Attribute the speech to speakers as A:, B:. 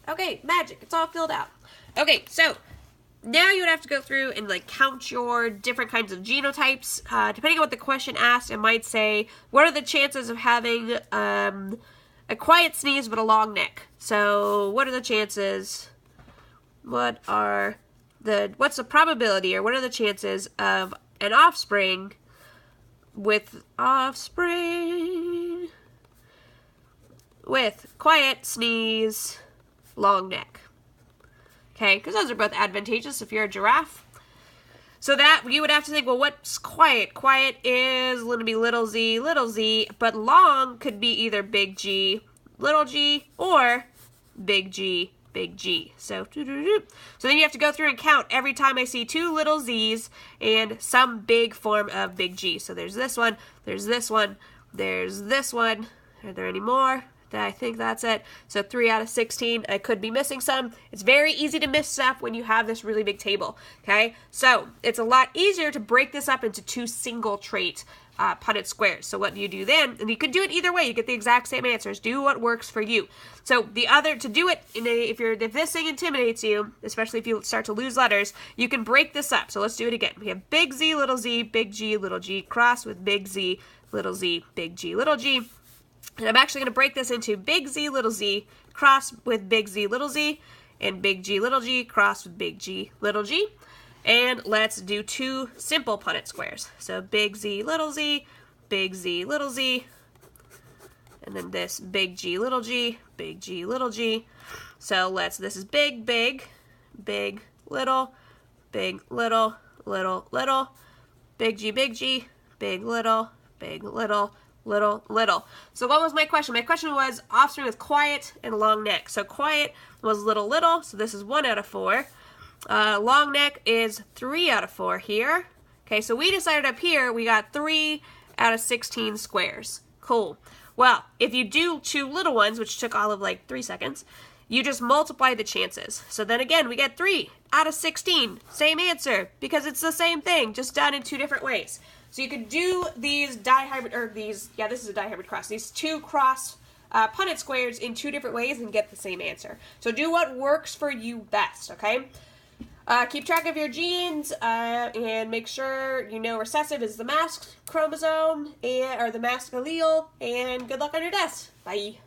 A: Okay, magic. It's all filled out. Okay, so now you would have to go through and like count your different kinds of genotypes. Depending on what the question asked, it might say, what are the chances of having a quiet sneeze but a long neck? So what are the chances? What's the probability, or what are the chances of an offspring with quiet sneeze, long neck? Okay, because those are both advantageous if you're a giraffe. So that, you would have to think, well, what's quiet? Quiet is going to be little z, but long could be either big G, or big G, big G. So then you have to go through and count every time I see two little z's and some big form of big G. So there's this one, there's this one, there's this one. Are there any more? I think that's it. So 3 out of 16. I could be missing some. It's very easy to miss stuff when you have this really big table. Okay, so it's a lot easier to break this up into two single trait Punnett squares. So what do you do then? And you can do it either way. You get the exact same answers. Do what works for you. So to do it, if this thing intimidates you, especially if you start to lose letters, you can break this up. So let's do it again. We have big Z, big G, little g, cross with big Z, big G, little g. And I'm actually going to break this into big Z, cross with big Z, and big G, cross with big G, little g. And let's do two simple Punnett squares. So big Z, big Z, and then this big G, little g, big G, little g. So this is big, little, big, little, big G, big, little, little. So what was my question? My question was offspring with quiet and long neck. So quiet was little, so this is 1 out of 4. Long neck is 3 out of 4 here. Okay, so we decided up here we got 3 out of 16 squares. Cool. Well, if you do two little ones, which took all of like 3 seconds, you just multiply the chances. So then again, we get 3 out of 16. Same answer, because it's the same thing, just done in two different ways. So you could do these this is a dihybrid cross, these two cross Punnett squares in two different ways and get the same answer. So do what works for you best, okay? Keep track of your genes and make sure you know recessive is the masked chromosome or the masked allele, and good luck on your test. Bye.